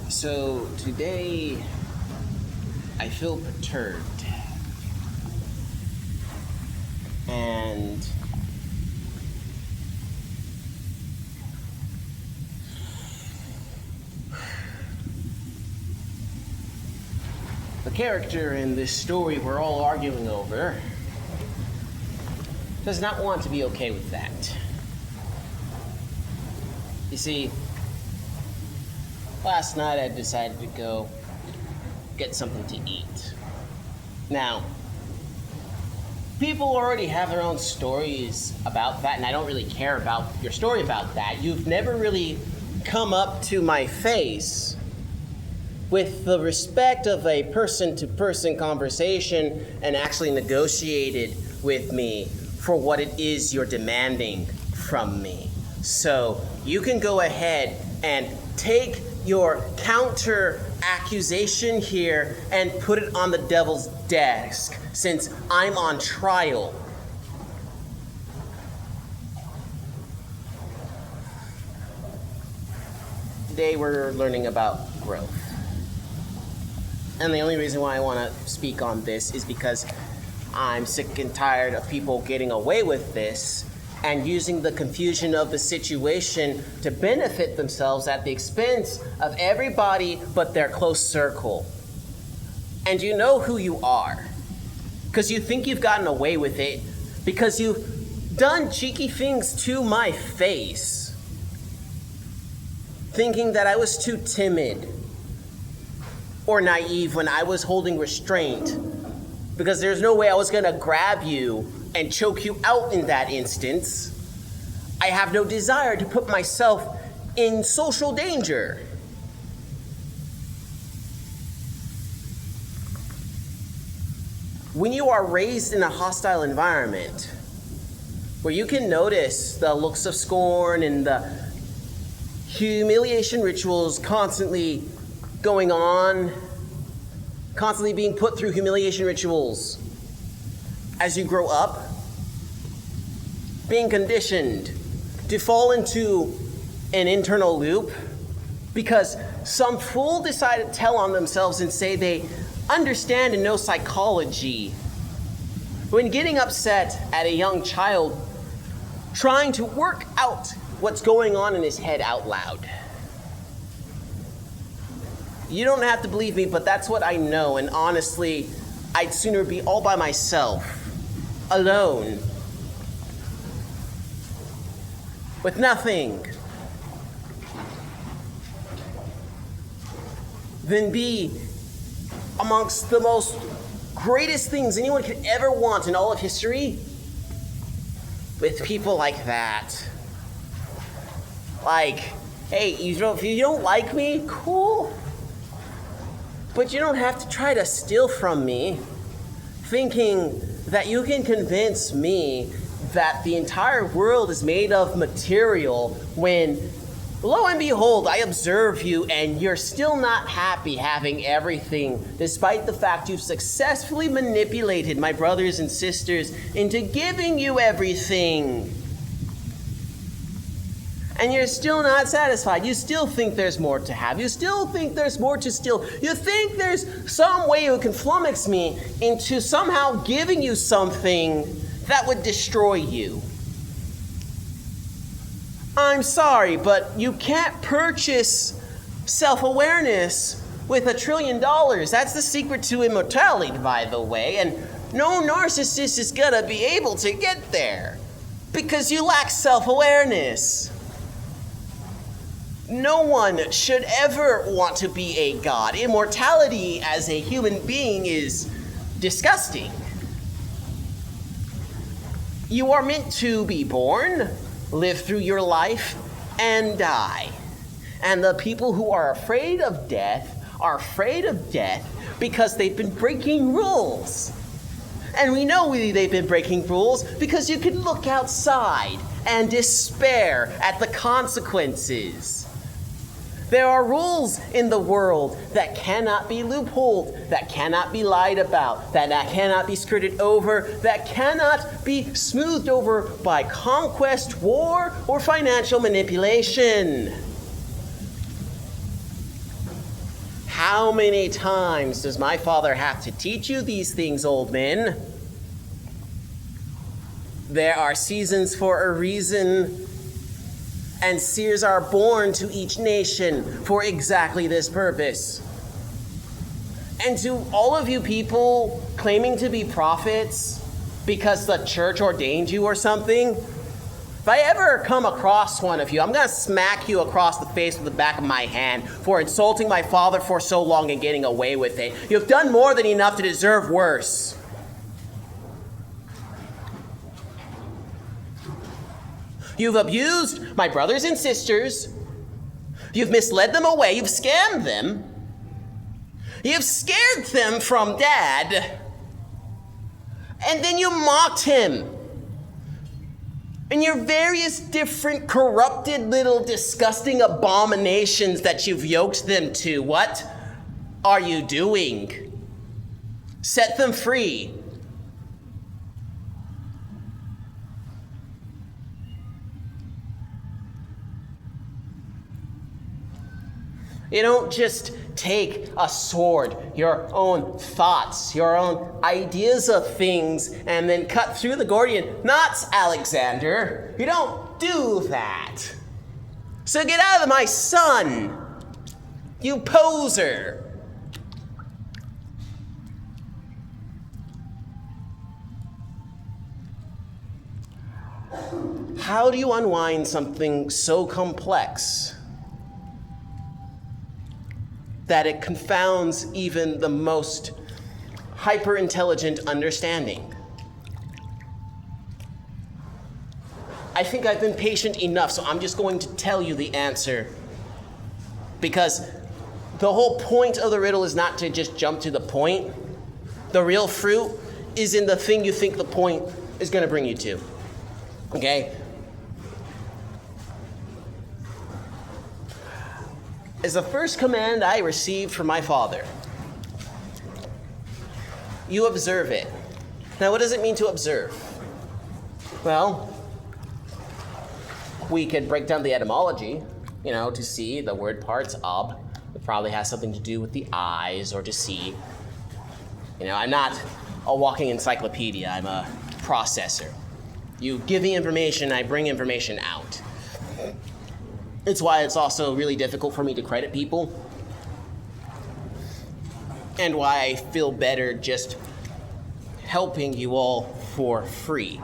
So today I feel perturbed, and the character in this story we're all arguing over does not want to be okay with that. You see, last night I decided to go get something to eat. Now, people already have their own stories about that, and I don't really care about your story about that. You've never really come up to my face with the respect of a person-to-person conversation and actually negotiated with me for what it is you're demanding from me. So you can go ahead and take your counter accusation here and put it on the devil's desk, since I'm on trial. Today we're learning about growth. And the only reason why I want to speak on this is because I'm sick and tired of people getting away with this and using the confusion of the situation to benefit themselves at the expense of everybody but their close circle. And you know who you are, because you think you've gotten away with it, because you've done cheeky things to my face, thinking that I was too timid or naive when I was holding restraint, because there's no way I was gonna grab you and choke you out in that instance. I have no desire to put myself in social danger. When you are raised in a hostile environment, where you can notice the looks of scorn and the humiliation rituals constantly going on, constantly being put through humiliation rituals as you grow up, being conditioned to fall into an internal loop because some fool decided to tell on themselves and say they understand and know psychology, when getting upset at a young child trying to work out what's going on in his head out loud. You don't have to believe me, but that's what I know, and honestly, I'd sooner be all by myself, alone, with nothing, than be amongst the most greatest things anyone could ever want in all of history with people like that. Like, hey, if you don't like me, cool. But you don't have to try to steal from me, thinking that you can convince me that the entire world is made of material when, lo and behold, I observe you and you're still not happy having everything, despite the fact you've successfully manipulated my brothers and sisters into giving you everything. And you're still not satisfied. You still think there's more to have. You still think there's more to steal. You think there's some way you can flummox me into somehow giving you something that would destroy you. I'm sorry, but you can't purchase self-awareness with $1 trillion. That's the secret to immortality, by the way. And no narcissist is gonna be able to get there because you lack self-awareness. No one should ever want to be a god. Immortality as a human being is disgusting. You are meant to be born, live through your life, and die. And the people who are afraid of death are afraid of death because they've been breaking rules. And we know they've been breaking rules because you can look outside and despair at the consequences. There are rules in the world that cannot be loopholed, that cannot be lied about, that cannot be skirted over, that cannot be smoothed over by conquest, war, or financial manipulation. How many times does my father have to teach you these things, old men? There are seasons for a reason, and seers are born to each nation for exactly this purpose. And to all of you people claiming to be prophets because the church ordained you or something, if I ever come across one of you, I'm going to smack you across the face with the back of my hand for insulting my father for so long and getting away with it. You've done more than enough to deserve worse. You've abused my brothers and sisters. You've misled them away. You've scammed them. You've scared them from Dad. And then you mocked him. And your various different corrupted little disgusting abominations that you've yoked them to. What are you doing? Set them free. You don't just take a sword, your own thoughts, your own ideas of things, and then cut through the Gordian knots, Alexander. You don't do that. So get out of my son, you poser. How do you unwind something so complex that it confounds even the most hyper-intelligent understanding? I think I've been patient enough, so I'm just going to tell you the answer. Because the whole point of the riddle is not to just jump to the point. The real fruit is in the thing you think the point is going to bring you to. Okay? As the first command I received from my father, you observe it. Now, what does it mean to observe? Well, we could break down the etymology, to see the word parts ob. It probably has something to do with the eyes or to see. I'm not a walking encyclopedia, I'm a processor. You give me information, I bring information out. It's why it's also really difficult for me to credit people. And why I feel better just helping you all for free.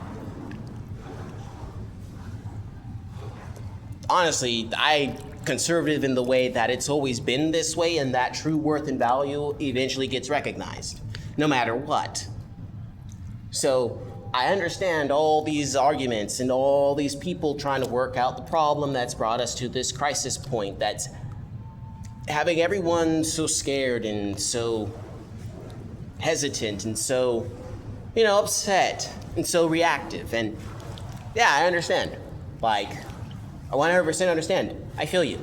Honestly, I'm conservative in the way that it's always been this way, and that true worth and value eventually gets recognized, no matter what. So I understand all these arguments and all these people trying to work out the problem that's brought us to this crisis point that's having everyone so scared and so hesitant and so, upset and so reactive. And yeah, I understand. I 100% understand. I feel you.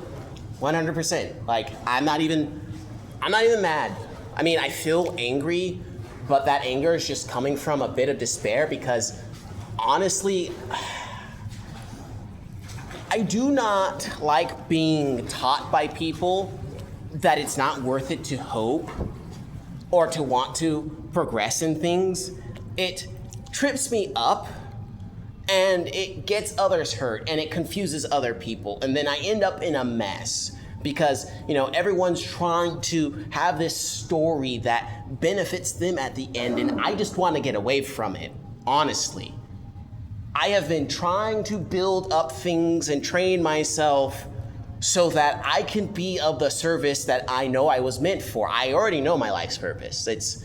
100%. I'm not even mad. I feel angry, but that anger is just coming from a bit of despair because, honestly, I do not like being taught by people that it's not worth it to hope or to want to progress in things. It trips me up and it gets others hurt and it confuses other people. And then I end up in a mess. Because, everyone's trying to have this story that benefits them at the end, and I just want to get away from it, honestly. I have been trying to build up things and train myself so that I can be of the service that I know I was meant for. I already know my life's purpose. It's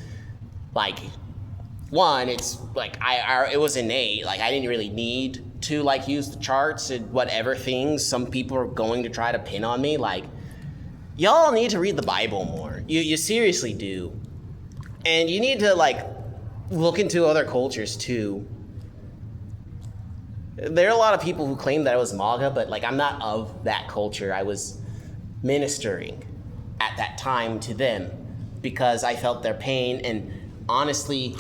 it was innate. I didn't really need to use the charts and whatever things some people are going to try to pin on me. Y'all need to read the Bible more. You seriously do. And you need to look into other cultures too. There are a lot of people who claim that I was MAGA, but I'm not of that culture. I was ministering at that time to them because I felt their pain, and honestly,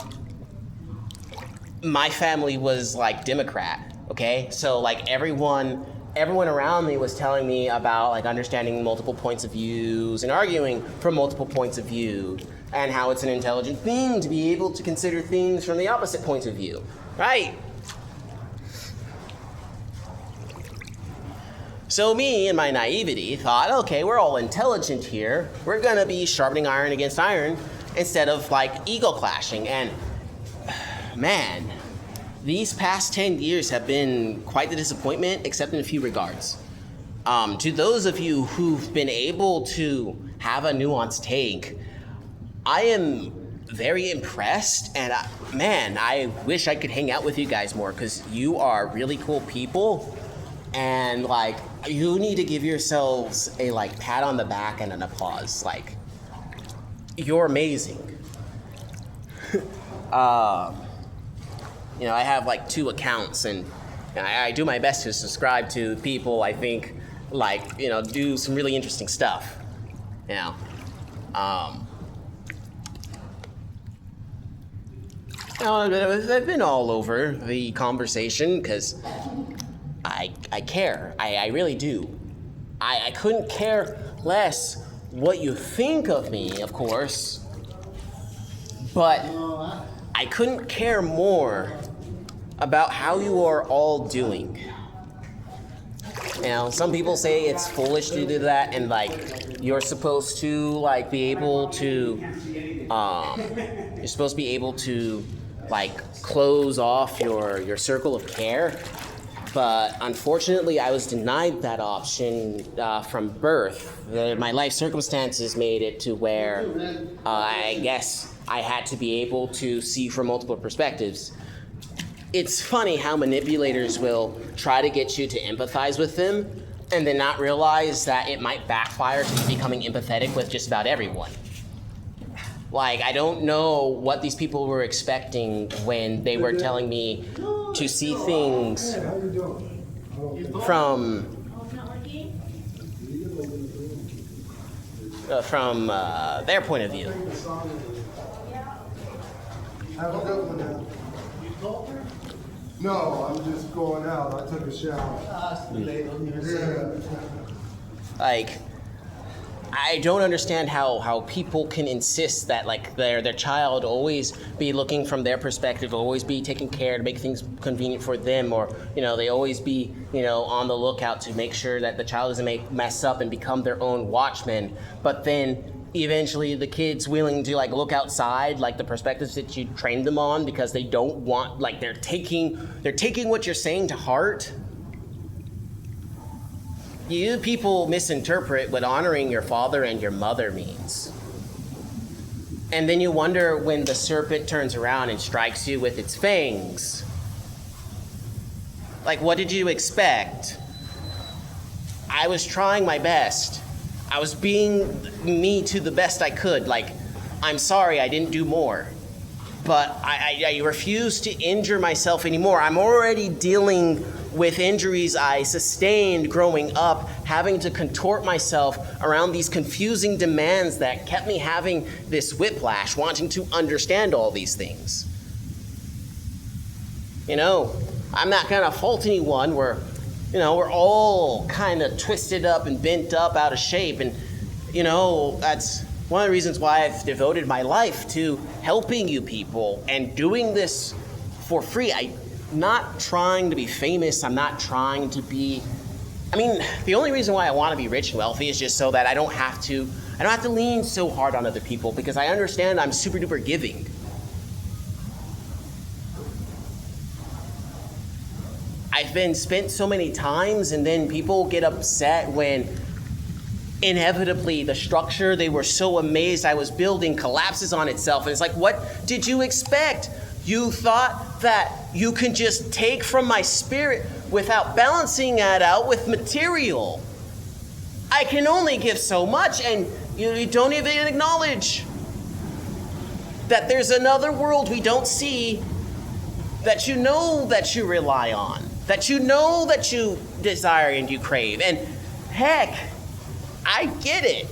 my family was Democrat, okay? So everyone everyone around me was telling me about like understanding multiple points of views and arguing from multiple points of view, and how it's an intelligent thing to be able to consider things from the opposite points of view, right? So me, in my naivety, thought, okay, we're all intelligent here. We're gonna be sharpening iron against iron instead of like ego clashing. And man, these past 10 years have been quite the disappointment, except in a few regards. To those of you who've been able to have a nuanced take, I am very impressed, and man, I wish I could hang out with you guys more, because you are really cool people, and like, you need to give yourselves a like pat on the back and an applause. Like, you're amazing. I have like 2 accounts, and I do my best to subscribe to people I think like, do some really interesting stuff. I've been all over the conversation because I care. I really do. I couldn't care less what you think of me, of course, but I couldn't care more about how you are all doing. Some people say it's foolish to do that, and like you're supposed to like be able to like close off your circle of care. But unfortunately, I was denied that option from birth. My life circumstances made it to where I guess I had to be able to see from multiple perspectives. It's funny how manipulators will try to get you to empathize with them and then not realize that it might backfire to you becoming empathetic with just about everyone. Like, I don't know what these people were expecting when they were telling me to see things from their point of view. Have a good one now. You told her? No, I'm just going out. I took a shower. Like, I don't understand how people can insist that like their child always be looking from their perspective, always be taking care to make things convenient for them, or they always be on the lookout to make sure that the child doesn't mess up and become their own watchman. But then eventually the kid's willing to like look outside like the perspectives that you trained them on because they don't want, like, they're taking what you're saying to heart. You people misinterpret what honoring your father and your mother means. And then you wonder when the serpent turns around and strikes you with its fangs. Like, what did you expect? I was trying my best. I was being me to the best I could. Like, I'm sorry I didn't do more. But I refuse to injure myself anymore. I'm already dealing with injuries I sustained growing up, having to contort myself around these confusing demands that kept me having this whiplash, wanting to understand all these things. I'm not gonna fault anyone. We're all kind of twisted up and bent up out of shape, and that's one of the reasons why I've devoted my life to helping you people and doing this for free. I'm not trying to be famous. I'm not trying to be, the only reason why I want to be rich and wealthy is just so that I don't have to lean so hard on other people, because I understand I'm super duper giving. I've been spent so many times, and then people get upset when inevitably the structure they were so amazed I was building collapses on itself. And it's like, what did you expect? You thought that you can just take from my spirit without balancing it out with material. I can only give so much, and you don't even acknowledge that there's another world we don't see, that that you rely on, that that you desire and you crave. And heck, I get it.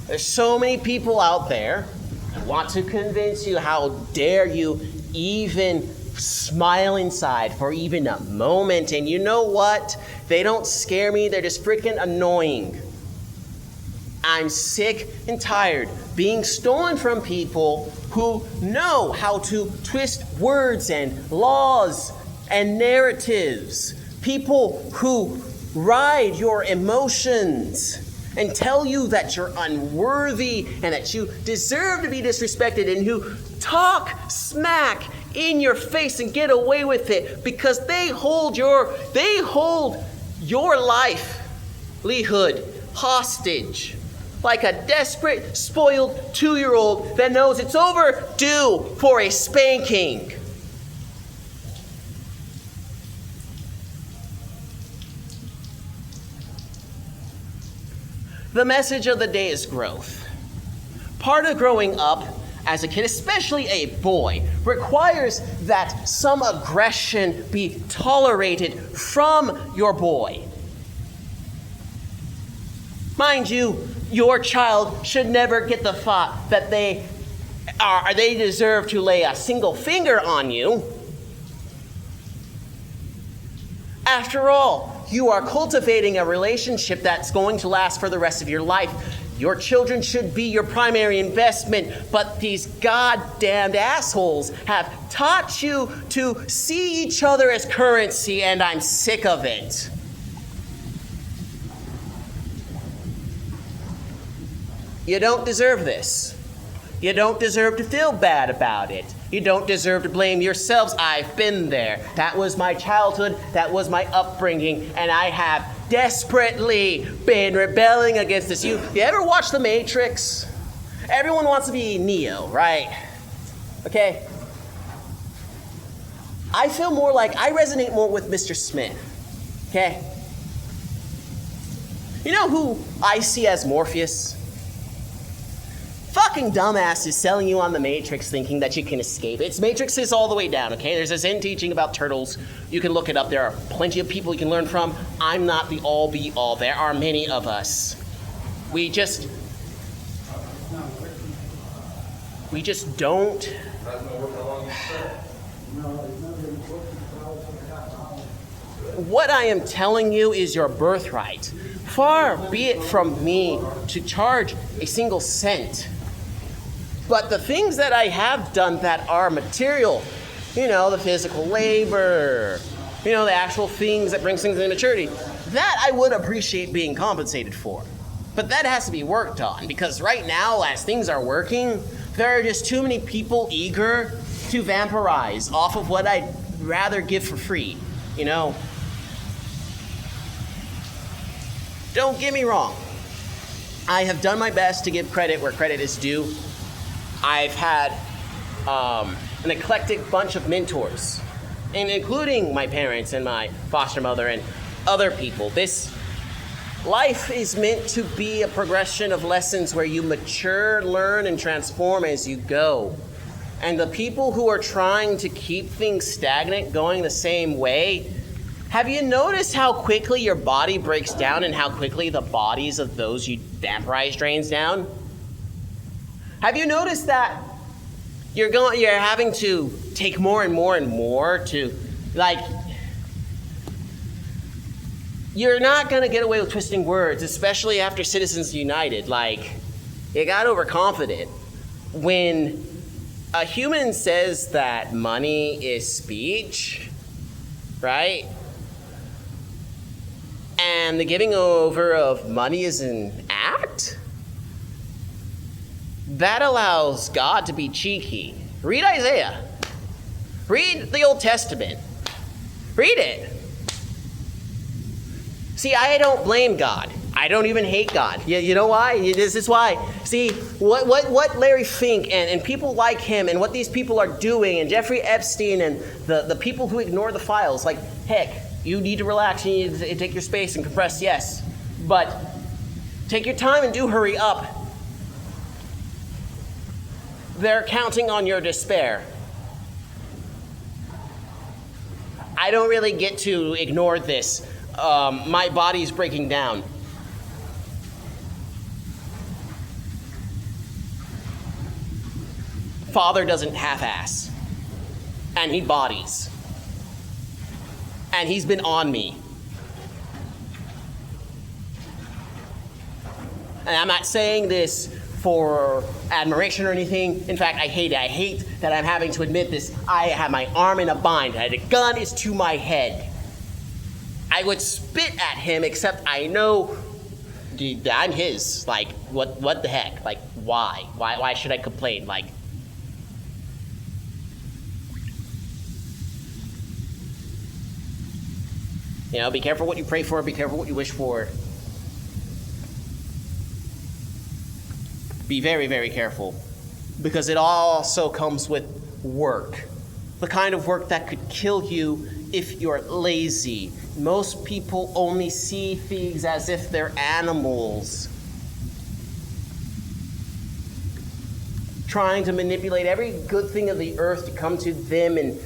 There's so many people out there who want to convince you, how dare you even smile inside for even a moment. And you know what? They don't scare me. They're just freaking annoying. I'm sick and tired being stolen from people who know how to twist words and laws and narratives. People who ride your emotions and tell you that you're unworthy and that you deserve to be disrespected, and who talk smack in your face and get away with it because they hold your livelihood hostage, like a desperate, spoiled 2-year-old that knows it's overdue for a spanking. The message of the day is growth. Part of growing up as a kid, especially a boy, requires that some aggression be tolerated from your boy. Mind you, your child should never get the thought that they deserve to lay a single finger on you. After all, you are cultivating a relationship that's going to last for the rest of your life. Your children should be your primary investment, but these goddamned assholes have taught you to see each other as currency, and I'm sick of it. You don't deserve this. You don't deserve to feel bad about it. You don't deserve to blame yourselves. I've been there. That was my childhood. That was my upbringing. And I have desperately been rebelling against this. You ever watch The Matrix? Everyone wants to be Neo, right? Okay? I feel more like I resonate more with Mr. Smith. Okay? You know who I see as Morpheus? Fucking dumbass is selling you on the Matrix thinking that you can escape. It's Matrix is all the way down, okay? There's a Zen teaching about turtles. You can look it up. There are plenty of people you can learn from. I'm not the all-be-all. There are many of us. We just don't. What I am telling you is your birthright. Far be it from me to charge a single cent. But the things that I have done that are material, the physical labor, the actual things that brings things into maturity, that I would appreciate being compensated for. But that has to be worked on, because right now, as things are working, there are just too many people eager to vampirize off of what I'd rather give for free, Don't get me wrong. I have done my best to give credit where credit is due. I've had an eclectic bunch of mentors, and including my parents and my foster mother and other people. This life is meant to be a progression of lessons where you mature, learn, and transform as you go. And the people who are trying to keep things stagnant, going the same way, have you noticed how quickly your body breaks down and how quickly the bodies of those you vampirize drains down? Have you noticed that you're having to take more and more and more to, you're not going to get away with twisting words, especially after Citizens United. You got overconfident. When a human says that money is speech, right? And the giving over of money is an act? That allows God to be cheeky. Read Isaiah. Read the Old Testament. Read it. See, I don't blame God. I don't even hate God. You know why? This is why. See, what Larry Fink and people like him and what these people are doing, and Jeffrey Epstein and the people who ignore the files, heck, you need to relax, you need to take your space and compress, yes. But take your time and do hurry up. They're counting on your despair. I don't really get to ignore this. My body's breaking down. Father doesn't half-ass. and eat bodies. And he's been on me. And I'm not saying this for admiration or anything. In fact, I hate it. I hate that I'm having to admit this. I have my arm in a bind. The gun is to my head. I would spit at him, except I know, dude, I'm his. Like, what the heck? Like, why? Why should I complain? Like, you know, be careful what you pray for. Be careful what you wish for. Be very, very careful, because it also comes with work. The kind of work that could kill you if you're lazy. Most people only see things as if they're animals, trying to manipulate every good thing of the earth to come to them. And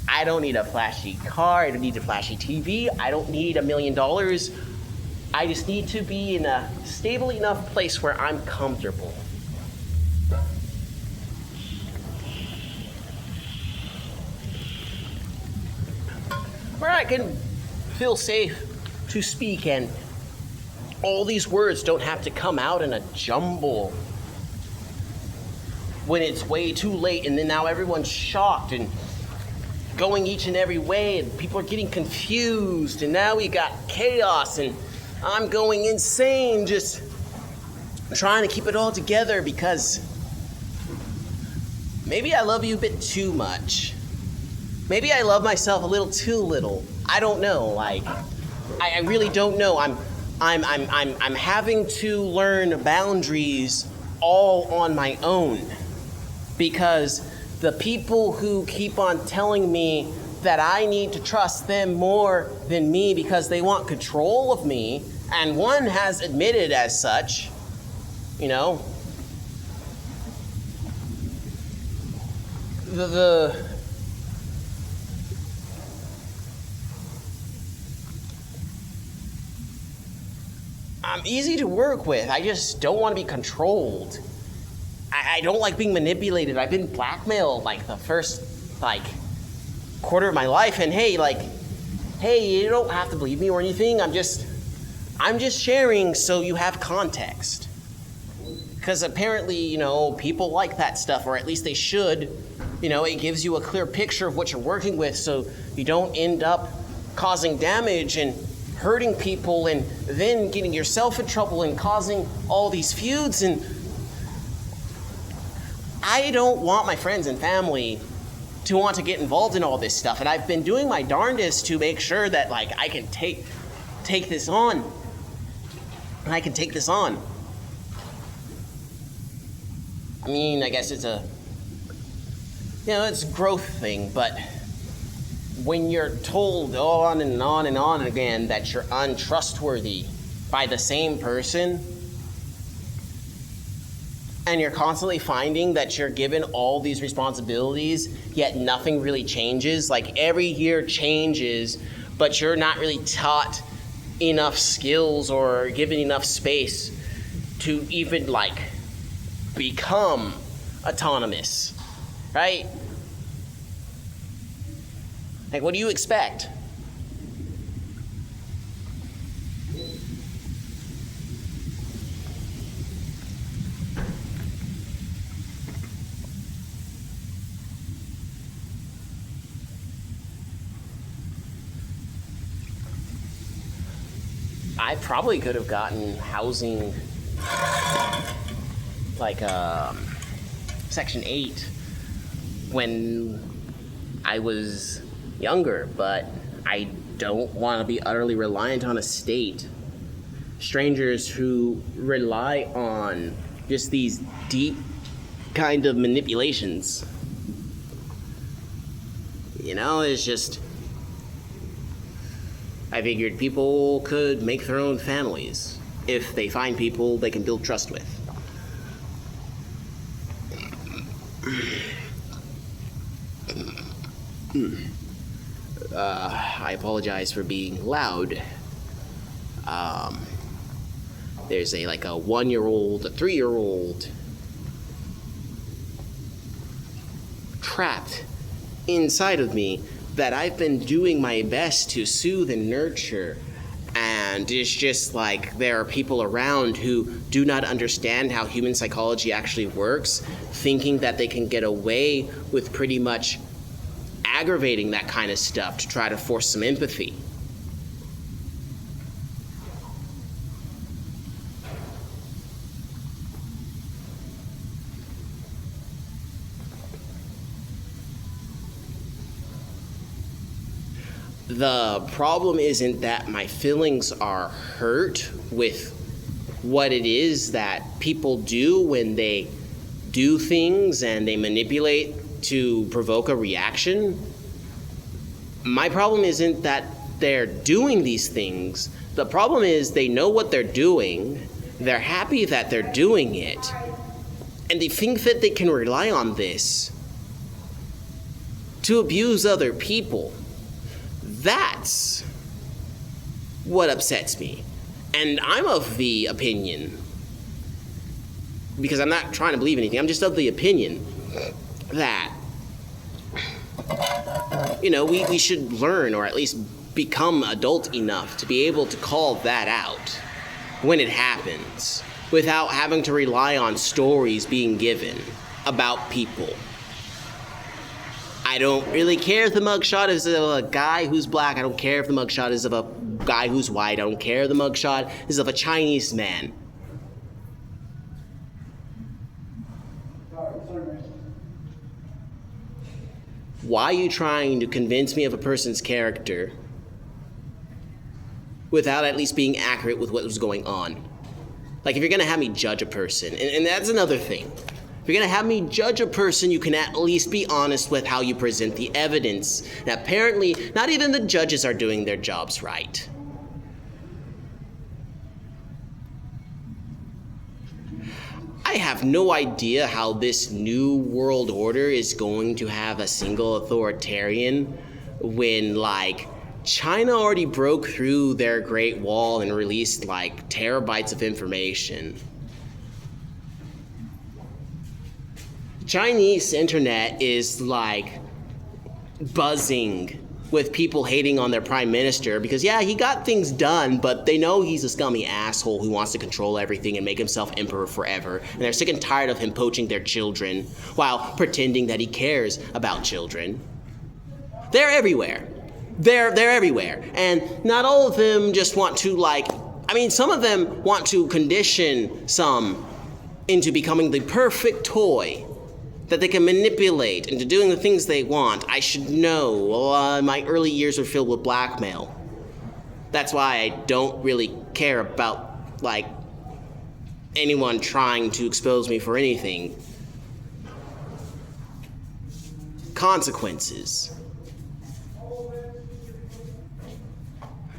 I don't need a flashy car. I don't need a flashy TV. I don't need $1 million. I just need to be in a stable enough place where I'm comfortable. Where I can feel safe to speak, and all these words don't have to come out in a jumble when it's way too late, and then now everyone's shocked and going each and every way, and people are getting confused, and now we got chaos, and I'm going insane just trying to keep it all together, because maybe I love you a bit too much. Maybe I love myself a little too little. I don't know. Like, I really don't know. I'm having to learn boundaries all on my own, because the people who keep on telling me that I need to trust them more than me because they want control of me, and one has admitted as such, you know, I'm easy to work with. I just don't want to be controlled. I don't like being manipulated. I've been blackmailed like the first quarter of my life, and hey, you don't have to believe me or anything. I'm just sharing so you have context. Because apparently, you know, people like that stuff, or at least they should. You know, it gives you a clear picture of what you're working with, so you don't end up causing damage and hurting people and then getting yourself in trouble and causing all these feuds. And I don't want my friends and family to want to get involved in all this stuff, and I've been doing my darndest to make sure that I can take this on. And I can take this on. I mean, I guess it's it's a growth thing, but when you're told on and on and on again that you're untrustworthy by the same person, and you're constantly finding that you're given all these responsibilities, yet nothing really changes, like every year changes, but you're not really taught enough skills or given enough space to even become autonomous, right? Like, what do you expect? I probably could have gotten housing Section 8 when I was younger, but I don't want to be utterly reliant on a state. Strangers who rely on just these deep kind of manipulations. You know, it's just, I figured people could make their own families if they find people they can build trust with. I apologize for being loud. There's a 1-year-old, a 3-year-old, trapped inside of me that I've been doing my best to soothe and nurture. And it's just like there are people around who do not understand how human psychology actually works, thinking that they can get away with pretty much aggravating that kind of stuff to try to force some empathy. The problem isn't that my feelings are hurt with what it is that people do when they do things and they manipulate to provoke a reaction. My problem isn't that they're doing these things. The problem is they know what they're doing, they're happy that they're doing it, and they think that they can rely on this to abuse other people. That's what upsets me. And I'm of the opinion, because I'm not trying to believe anything, I'm just of the opinion that, we should learn, or at least become adult enough to be able to call that out when it happens, without having to rely on stories being given about people. I don't really care if the mugshot is of a guy who's black. I don't care if the mugshot is of a guy who's white. I don't care if the mugshot is of a Chinese man. Why are you trying to convince me of a person's character without at least being accurate with what was going on? Like, if you're going to have me judge a person, and that's another thing. If you're going to have me judge a person, you can at least be honest with how you present the evidence. Now, apparently, not even the judges are doing their jobs right. I have no idea how this new world order is going to have a single authoritarian when, China already broke through their Great Wall and released, terabytes of information. Chinese internet is buzzing with people hating on their prime minister because, yeah, he got things done, but they know he's a scummy asshole who wants to control everything and make himself emperor forever. And they're sick and tired of him poaching their children while pretending that he cares about children. They're everywhere. They're everywhere. And not all of them just want to, some of them want to condition some into becoming the perfect toy that they can manipulate into doing the things they want. I should know. My early years were filled with blackmail. That's why I don't really care about, anyone trying to expose me for anything. Consequences.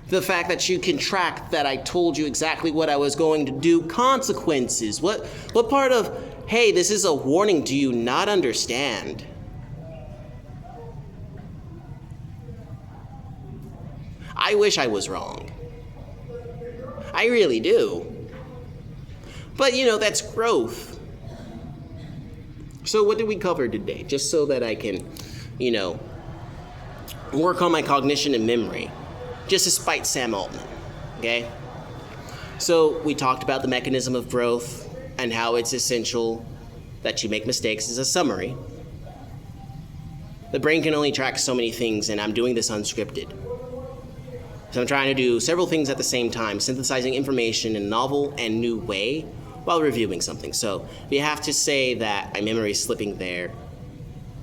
The fact that you can track that I told you exactly what I was going to do. Consequences. What part of, hey, this is a warning, do you not understand? I wish I was wrong. I really do. But, that's growth. So what did we cover today? Just so that I can, work on my cognition and memory. Just to spite Sam Altman, okay? So we talked about the mechanism of growth and how it's essential that you make mistakes as a summary. The brain can only track so many things, and I'm doing this unscripted. So I'm trying to do several things at the same time, synthesizing information in a novel and new way while reviewing something. So if you have to say that my memory is slipping there,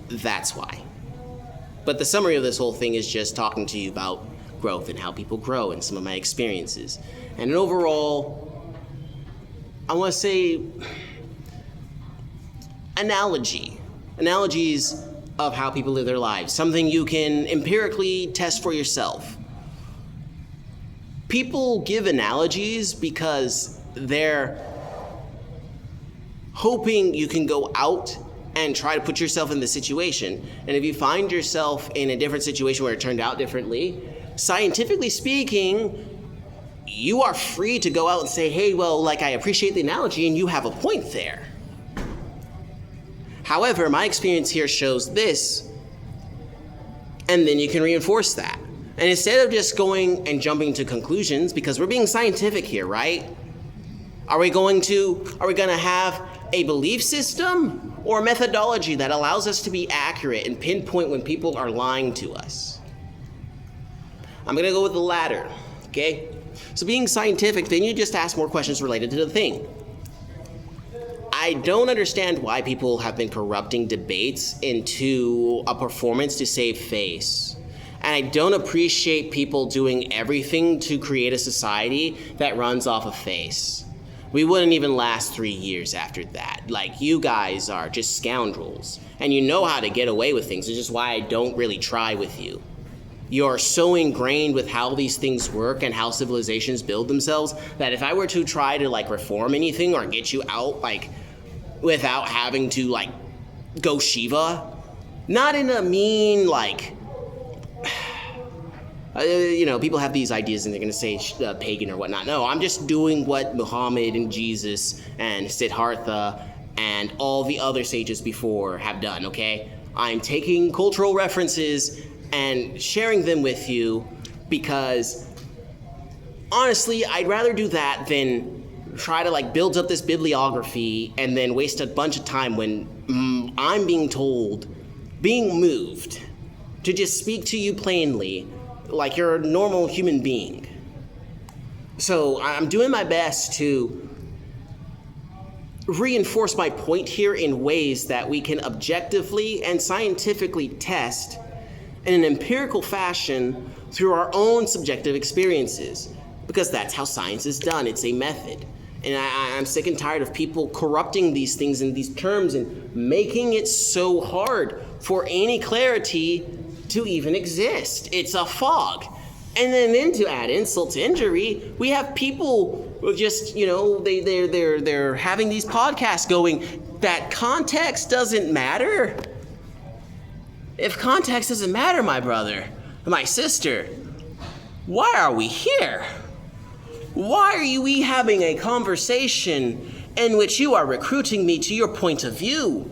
that's why. But the summary of this whole thing is just talking to you about growth and how people grow and some of my experiences. And overall, I want to say analogies of how people live their lives, something you can empirically test for yourself. People give analogies because they're hoping you can go out and try to put yourself in the situation. And if you find yourself in a different situation where it turned out differently, scientifically speaking, you are free to go out and say, hey, well, I appreciate the analogy and you have a point there. However, my experience here shows this, and then you can reinforce that. And instead of just going and jumping to conclusions, because we're being scientific here, right? Are we going to have a belief system or a methodology that allows us to be accurate and pinpoint when people are lying to us? I'm going to go with the latter, okay? So being scientific, then you just ask more questions related to the thing. I don't understand why people have been corrupting debates into a performance to save face. And I don't appreciate people doing everything to create a society that runs off of face. We wouldn't even last 3 years after that. Like, you guys are just scoundrels. And you know how to get away with things, which is why I don't really try with you. You're so ingrained with how these things work and how civilizations build themselves that if I were to try to, like, reform anything or get you out, like, without having to, like, go Shiva, not in a mean, like, people have these ideas and they're going to say pagan or whatnot. No, I'm just doing what Muhammad and Jesus and Siddhartha and all the other sages before have done, okay? I'm taking cultural references and sharing them with you because, honestly, I'd rather do that than try to, like, build up this bibliography and then waste a bunch of time when I'm being moved to just speak to you plainly like you're a normal human being. So I'm doing my best to reinforce my point here in ways that we can objectively and scientifically test in an empirical fashion through our own subjective experiences, because that's how science is done. It's a method. And I'm sick and tired of people corrupting these things in these terms and making it so hard for any clarity to even exist. It's a fog. And then to add insult to injury, we have people who just, they're having these podcasts going that context doesn't matter. If context doesn't matter, my brother, my sister, why are we here? Why are we having a conversation in which you are recruiting me to your point of view?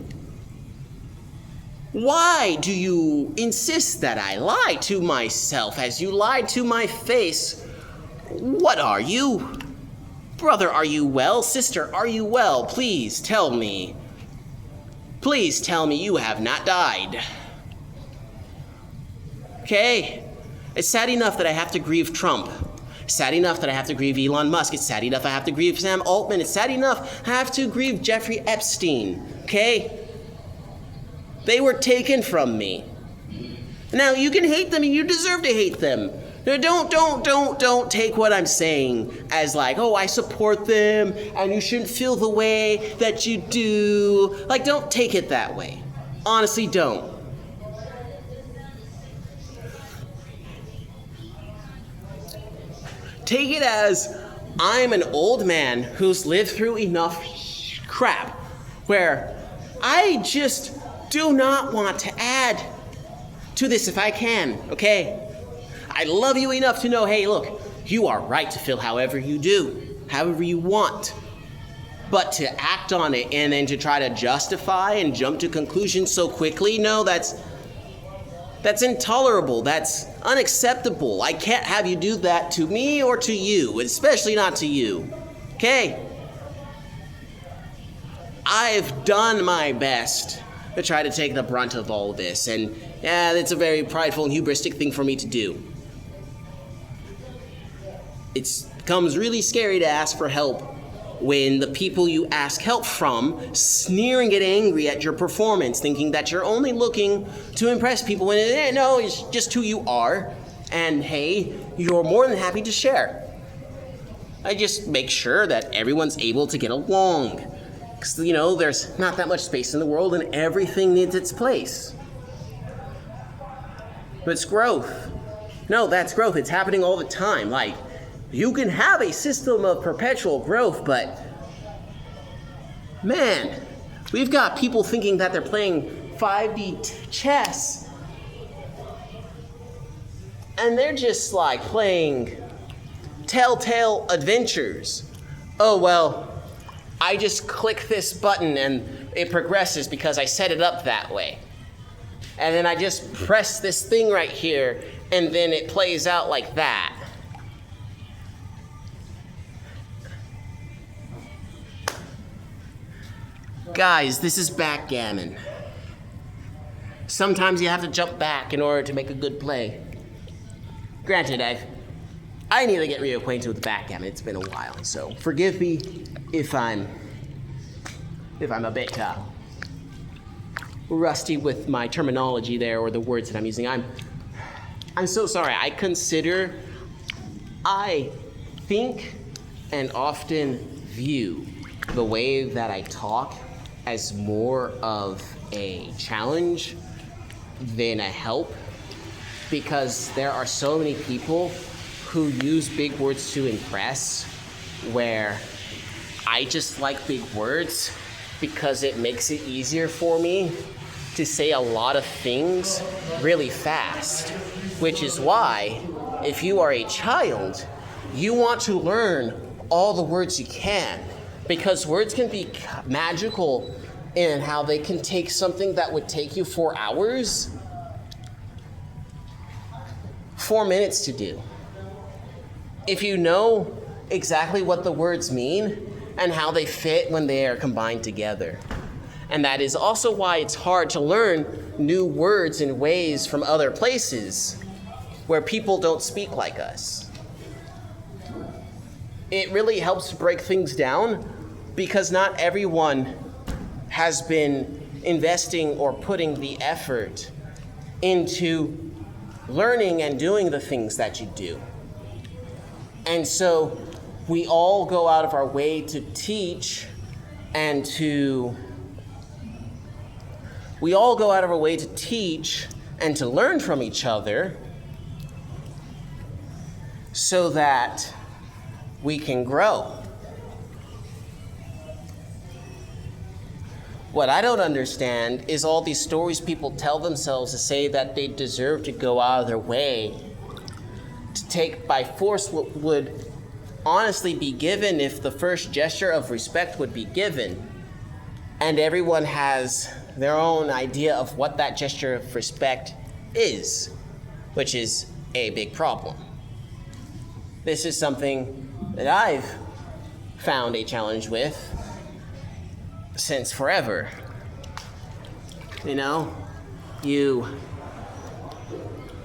Why do you insist that I lie to myself as you lied to my face? What are you? Brother, are you well? Sister, are you well? Please tell me. Please tell me you have not died. Okay? It's sad enough that I have to grieve Trump. Sad enough that I have to grieve Elon Musk. It's sad enough I have to grieve Sam Altman. It's sad enough I have to grieve Jeffrey Epstein. Okay? They were taken from me. Now, you can hate them and you deserve to hate them. No, don't take what I'm saying as like, oh, I support them and you shouldn't feel the way that you do. Like, don't take it that way. Honestly, don't. Take it as I'm an old man who's lived through enough crap where I just do not want to add to this if I can, okay? I love you enough to know, hey, look, you are right to feel however you do, however you want. But to act on it and then to try to justify and jump to conclusions so quickly, no, that's intolerable. That's unacceptable. I can't have you do that to me or to you, especially not to you. Okay? I've done my best to try to take the brunt of all this, and yeah, it's a very prideful and hubristic thing for me to do. It becomes really scary to ask for help when the people you ask help from sneer and get angry at your performance, thinking that you're only looking to impress people when no, it's just who you are. And hey, you're more than happy to share. I just make sure that everyone's able to get along. Because, there's not that much space in the world and everything needs its place. But it's growth. No, that's growth. It's happening all the time. Like, you can have a system of perpetual growth, but man, we've got people thinking that they're playing 5D chess, and they're just like playing Telltale Adventures. Oh, well, I just click this button and it progresses because I set it up that way. And then I just press this thing right here, and then it plays out like that. Guys, this is backgammon. Sometimes you have to jump back in order to make a good play. Granted, I need to get reacquainted with backgammon. It's been a while, so forgive me if I'm a bit rusty with my terminology there or the words that I'm using. I'm so sorry. I think and often view the way that I talk as more of a challenge than a help, because there are so many people who use big words to impress, where I just like big words because it makes it easier for me to say a lot of things really fast, which is why if you are a child, you want to learn all the words you can, because words can be magical in how they can take something that would take you 4 hours, 4 minutes to do. If you know exactly what the words mean and how they fit when they are combined together. And that is also why it's hard to learn new words and ways from other places where people don't speak like us. It really helps to break things down because not everyone has been investing or putting the effort into learning and doing the things that you do. And so we all go out of our way to teach and to learn from each other so that we can grow. What I don't understand is all these stories people tell themselves to say that they deserve to go out of their way to take by force what would honestly be given if the first gesture of respect would be given. And everyone has their own idea of what that gesture of respect is, which is a big problem. This is something that I've found a challenge with since forever. You know, you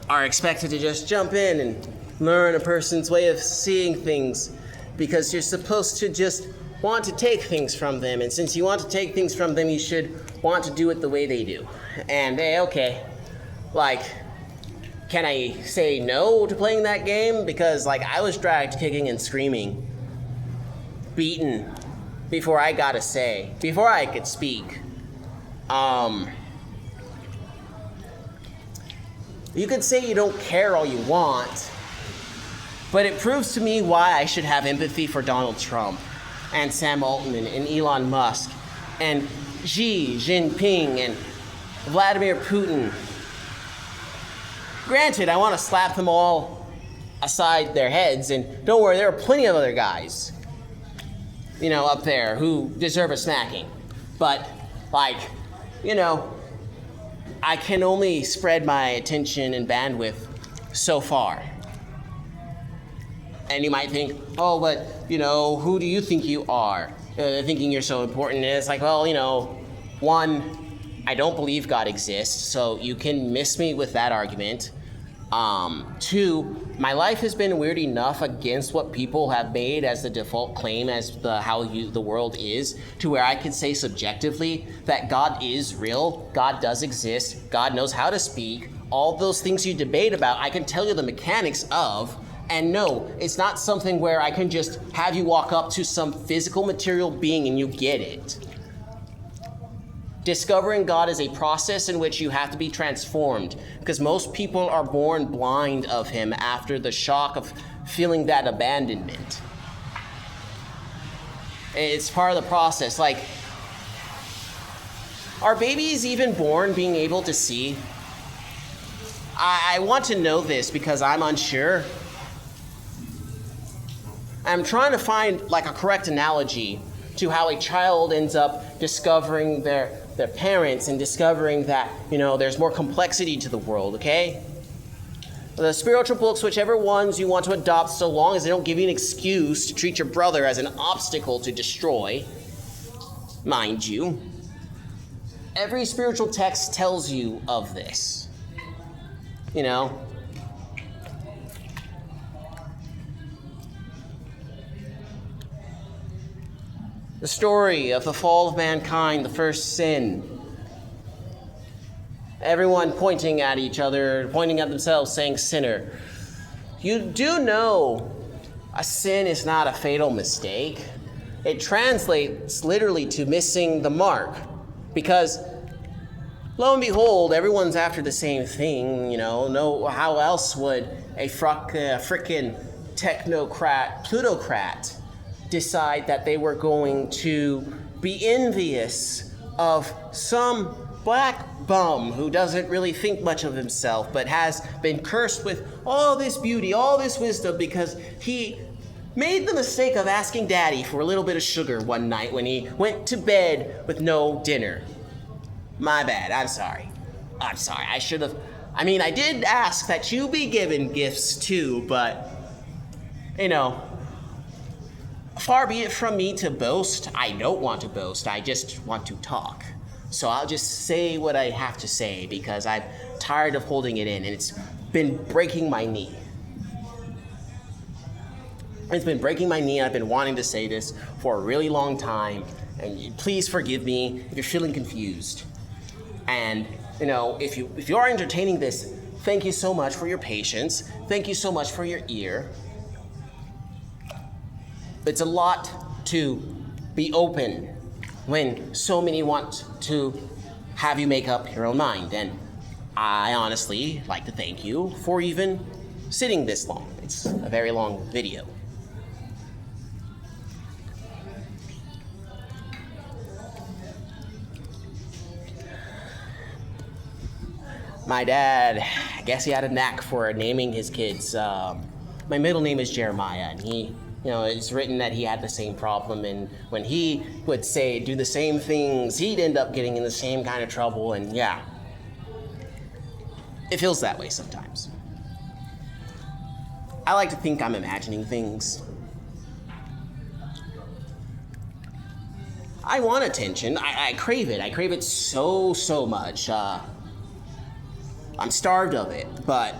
are expected to just jump in and learn a person's way of seeing things because you're supposed to just want to take things from them. And since you want to take things from them, you should want to do it the way they do. And hey, okay, like, can I say no to playing that game? Because I was dragged kicking and screaming, beaten before I got a say, before I could speak. You could say you don't care all you want, but it proves to me why I should have empathy for Donald Trump and Sam Altman and Elon Musk and Xi Jinping and Vladimir Putin. Granted, I want to slap them all aside their heads, and don't worry, there are plenty of other guys, up there who deserve a smacking. But, I can only spread my attention and bandwidth so far. And you might think, oh, but, who do you think you are? Thinking you're so important. And it's one, I don't believe God exists, so you can miss me with that argument. Two, my life has been weird enough against what people have made as the default claim as the world is, to where I can say subjectively that God is real, God does exist, God knows how to speak, all those things you debate about, I can tell you the mechanics of. And no, it's not something where I can just have you walk up to some physical material being and you get it. Discovering God is a process in which you have to be transformed, because most people are born blind of him after the shock of feeling that abandonment. It's part of the process. Are babies even born being able to see? I want to know this because I'm unsure. I'm trying to find a correct analogy to how a child ends up discovering their parents and discovering that, there's more complexity to the world, okay? The spiritual books, whichever ones you want to adopt, so long as they don't give you an excuse to treat your brother as an obstacle to destroy, mind you, every spiritual text tells you of this. The story of the fall of mankind, the first sin. Everyone pointing at each other, pointing at themselves, saying sinner. You do know a sin is not a fatal mistake. It translates literally to missing the mark. Because, lo and behold, everyone's after the same thing, No, how else would a frickin' technocrat, plutocrat, decide that they were going to be envious of some black bum who doesn't really think much of himself, but has been cursed with all this beauty, all this wisdom, because he made the mistake of asking Daddy for a little bit of sugar one night when he went to bed with no dinner. My bad, I'm sorry. I should have, I did ask that you be given gifts too, but, far be it from me to boast. I don't want to boast, I just want to talk. So I'll just say what I have to say because I'm tired of holding it in, and it's been breaking my knee. It's been breaking my knee. I've been wanting to say this for a really long time, and please forgive me if you're feeling confused. And, if you are entertaining this, thank you so much for your patience. Thank you so much for your ear. It's a lot to be open when so many want to have you make up your own mind. And I honestly like to thank you for even sitting this long. It's a very long video. My dad, I guess he had a knack for naming his kids. My middle name is Jeremiah, and he, it's written that he had the same problem, and when he would do the same things, he'd end up getting in the same kind of trouble, and yeah. It feels that way sometimes. I like to think I'm imagining things. I want attention. I crave it. I crave it so much. I'm starved of it, but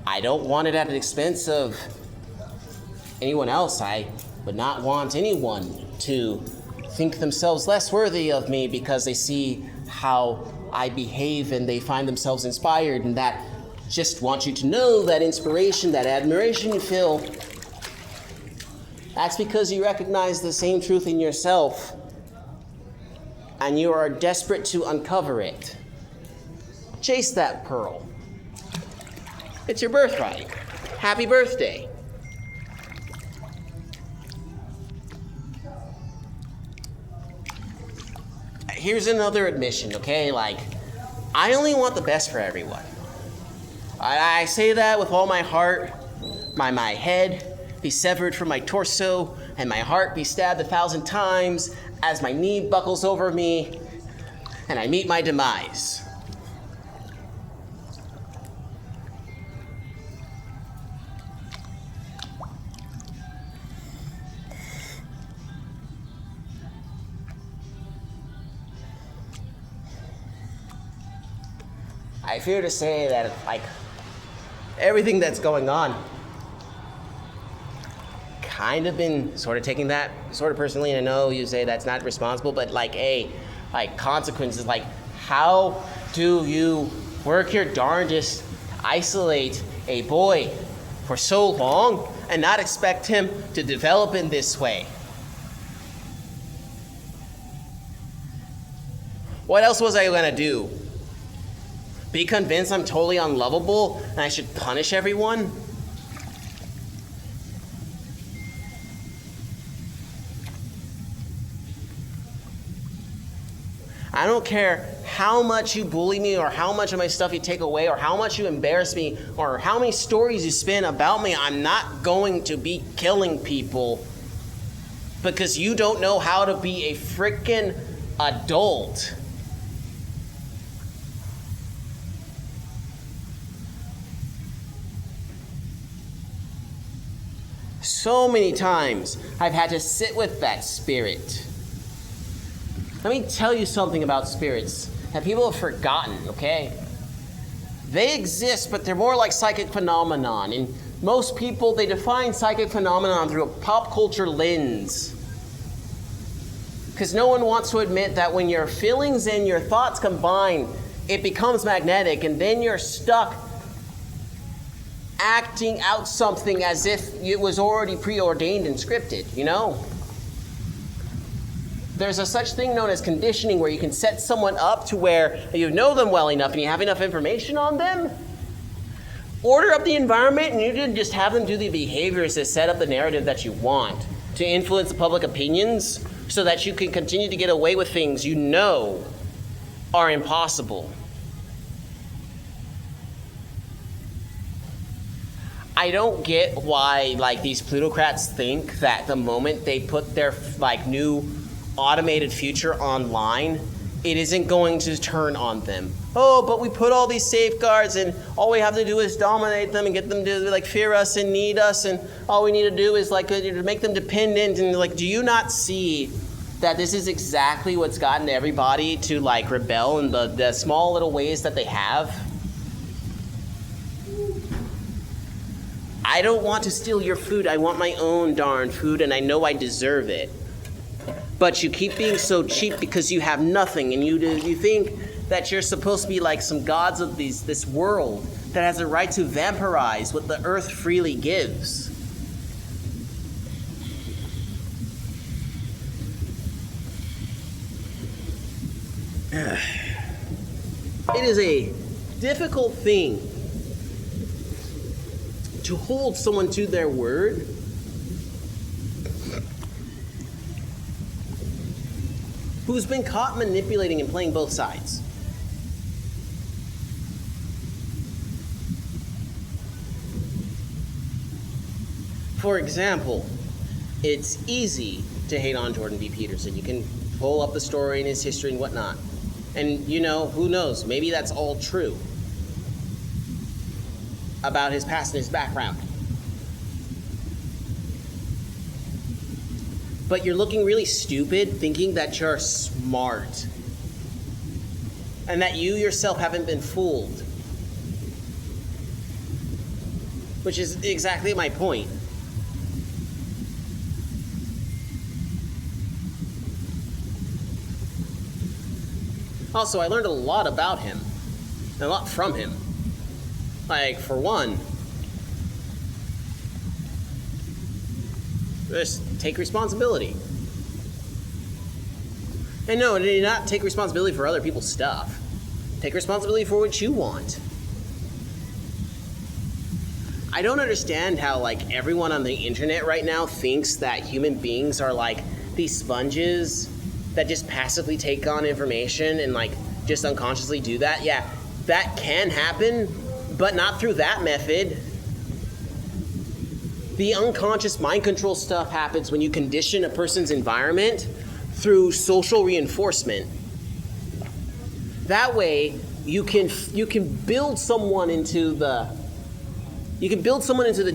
I don't want it at the expense of anyone else. I would not want anyone to think themselves less worthy of me because they see how I behave and they find themselves inspired, and that just want you to know that inspiration, that admiration you feel, that's because you recognize the same truth in yourself and you are desperate to uncover it. Chase that pearl. It's your birthright. Happy birthday. Here's another admission, okay? I only want the best for everyone. I say that with all my heart. My head be severed from my torso, and my heart be stabbed 1,000 times as my knee buckles over me, and I meet my demise. I fear to say that, everything that's going on, kind of been sort of taking that sort of personally, and I know you say that's not responsible, but consequences, how do you work your darndest to isolate a boy for so long and not expect him to develop in this way? What else was I gonna do? Be convinced I'm totally unlovable and I should punish everyone? I don't care how much you bully me or how much of my stuff you take away or how much you embarrass me or how many stories you spin about me. I'm not going to be killing people because you don't know how to be a freaking adult. So many times I've had to sit with that spirit. Let me tell you something about spirits that people have forgotten, okay? They exist, but they're more like psychic phenomenon. And most people, they define psychic phenomenon through a pop culture lens. Because no one wants to admit that when your feelings and your thoughts combine, it becomes magnetic, and then you're stuck acting out something as if it was already preordained and scripted, you know? There's a such thing known as conditioning, where you can set someone up to where you know them well enough and you have enough information on them, order up the environment, and you can just have them do the behaviors that set up the narrative that you want to influence the public opinions so that you can continue to get away with things you know are impossible. I don't get why these plutocrats think that the moment they put their new automated future online, it isn't going to turn on them. Oh, but we put all these safeguards, and all we have to do is dominate them and get them to fear us and need us, and all we need to do is to make them dependent. And do you not see that this is exactly what's gotten everybody to rebel in the small little ways that they have? I don't want to steal your food. I want my own darn food, and I know I deserve it. But you keep being so cheap because you have nothing, and you think that you're supposed to be like some gods of this world that has a right to vampirize what the earth freely gives. It is a difficult thing to hold someone to their word who's been caught manipulating and playing both sides. For example, it's easy to hate on Jordan B. Peterson. You can pull up the story and his history and whatnot. And who knows, maybe that's all true about his past and his background. But you're looking really stupid thinking that you're smart and that you yourself haven't been fooled, which is exactly my point. Also, I learned a lot about him, and a lot from him. For one, just take responsibility. And no, not take responsibility for other people's stuff. Take responsibility for what you want. I don't understand how everyone on the internet right now thinks that human beings are these sponges that just passively take on information and just unconsciously do that. Yeah, that can happen, but not through that method. The unconscious mind control stuff happens when you condition a person's environment through social reinforcement. That way, you can build someone into the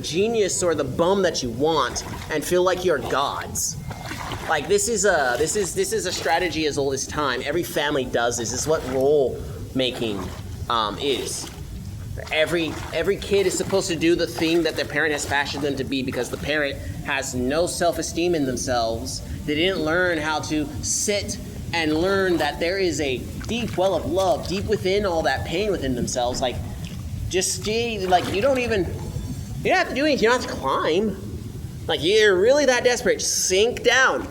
genius or the bum that you want and feel like you're gods. This is a strategy as old as time. Every family does this. This is what role making is. Every kid is supposed to do the thing that their parent has fashioned them to be, because the parent has no self-esteem in themselves. They didn't learn how to sit and learn that there is a deep well of love deep within all that pain within themselves. Just stay, you don't have to do anything. You don't have to climb. You're really that desperate. Sink down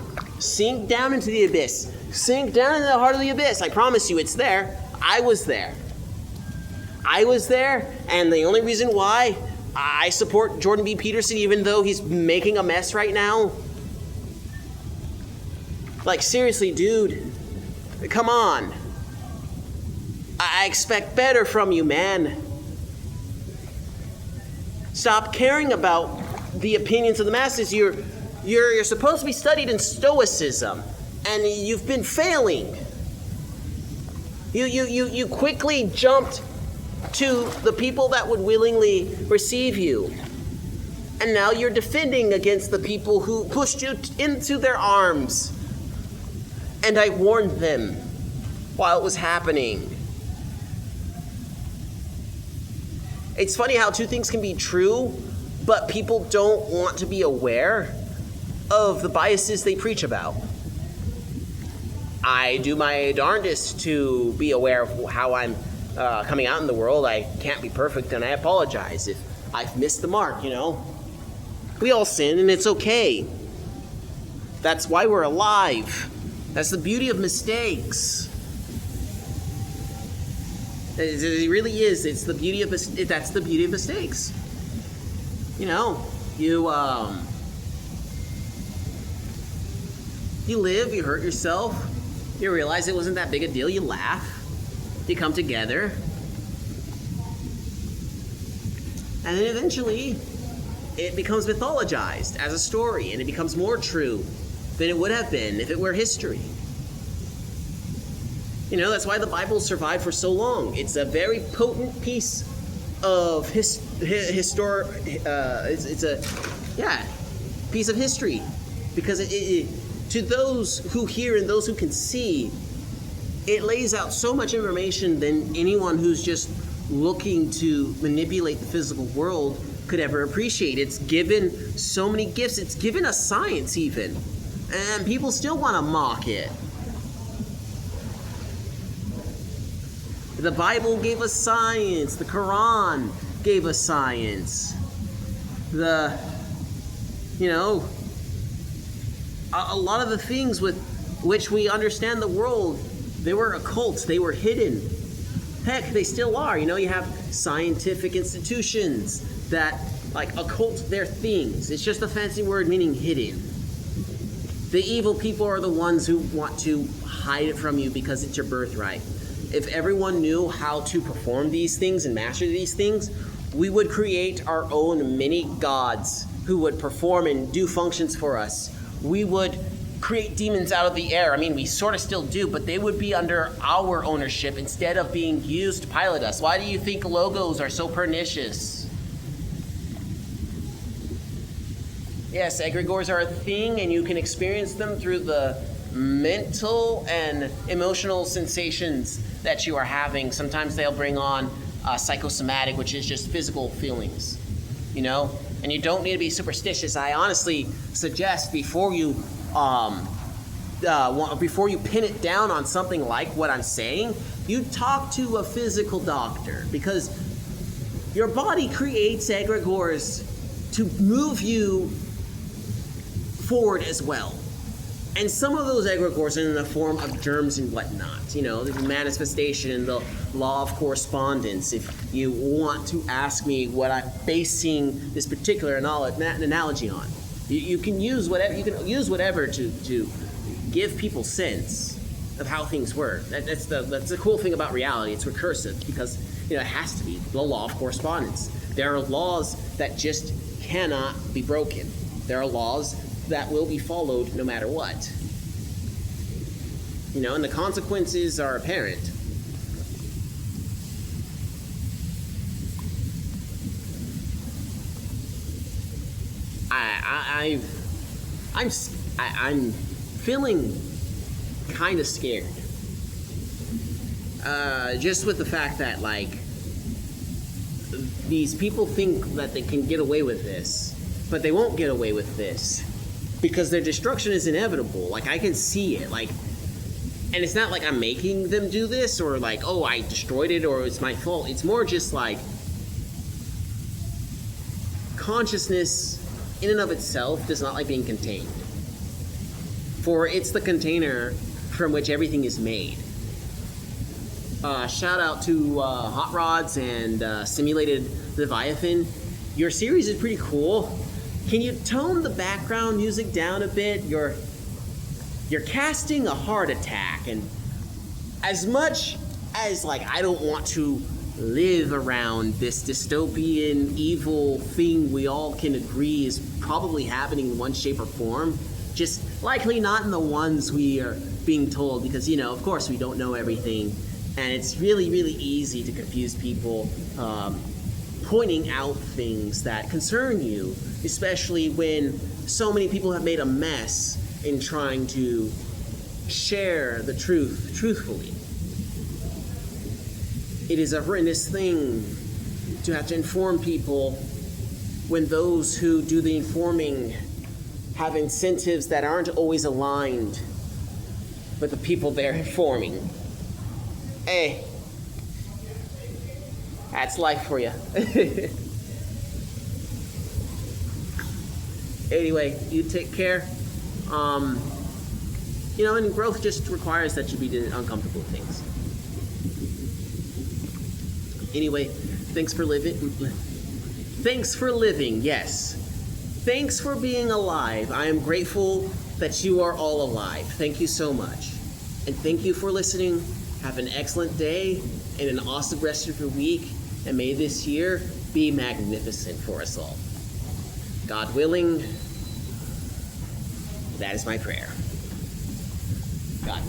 into the abyss. Sink down into the heart of the abyss. I promise you, it's there. I was there, and the only reason why I support Jordan B. Peterson, even though he's making a mess right now, seriously, dude, come on. I expect better from you, man. Stop caring about the opinions of the masses. You're You're supposed to be studied in Stoicism, and you've been failing. You quickly jumped to the people that would willingly receive you. And now you're defending against the people who pushed you into their arms. And I warned them while it was happening. It's funny how two things can be true, but people don't want to be aware of the biases they preach about. I do my darndest to be aware of how I'm coming out in the world. I can't be perfect, and I apologize if I've missed the mark, We all sin, and it's okay. That's why we're alive. That's the beauty of mistakes. It really is. That's the beauty of mistakes. You live, you hurt yourself, you realize it wasn't that big a deal, you laugh, you come together, and then eventually it becomes mythologized as a story, and it becomes more true than it would have been if it were history. That's why the Bible survived for so long. It's a very potent piece of piece of history, because it to those who hear and those who can see, it lays out so much information than anyone who's just looking to manipulate the physical world could ever appreciate. It's given so many gifts. It's given us science even, and people still want to mock it. The Bible gave us science. The Quran gave us science. A lot of the things with which we understand the world, they were occult, they were hidden. Heck, they still are. You have scientific institutions that occult their things. It's just a fancy word meaning hidden. The evil people are the ones who want to hide it from you because it's your birthright. If everyone knew how to perform these things and master these things, we would create our own mini gods who would perform and do functions for us. We would create demons out of the air. We sort of still do, but they would be under our ownership instead of being used to pilot us. Why do you think logos are so pernicious? Yes, egregores are a thing, and you can experience them through the mental and emotional sensations that you are having. Sometimes they'll bring on psychosomatic, which is just physical feelings, And you don't need to be superstitious. I honestly suggest before you pin it down on something like what I'm saying, you talk to a physical doctor, because your body creates egregores to move you forward as well. And some of those egregores are in the form of germs and whatnot. The manifestation and the law of correspondence. If you want to ask me what I'm basing this particular analogy on, you can use whatever to give people sense of how things work. That's the cool thing about reality. It's recursive because it has to be the law of correspondence. There are laws that just cannot be broken. There are laws that will be followed no matter what. And the consequences are apparent. I'm feeling kind of scared. Just with the fact that these people think that they can get away with this, but they won't get away with this. Because their destruction is inevitable. I can see it. And it's not I'm making them do this, or oh, I destroyed it, or it's my fault. It's more just consciousness in and of itself does not like being contained. For it's the container from which everything is made. Shout out to Hot Rods and Simulated Leviathan. Your series is pretty cool. Can you tone the background music down a bit? You're casting a heart attack, and as much as I don't want to live around this dystopian evil thing we all can agree is probably happening in one shape or form, just likely not in the ones we are being told, because, of course we don't know everything, and it's really, really easy to confuse people pointing out things that concern you, especially when so many people have made a mess in trying to share the truth truthfully. It is a horrendous thing to have to inform people when those who do the informing have incentives that aren't always aligned with the people they're informing. Hey, that's life for you. Anyway, you take care. And growth just requires that you be doing uncomfortable things. Anyway, thanks for living. Thanks for living, yes. Thanks for being alive. I am grateful that you are all alive. Thank you so much. And thank you for listening. Have an excellent day and an awesome rest of your week. And may this year be magnificent for us all. God willing, that is my prayer. God.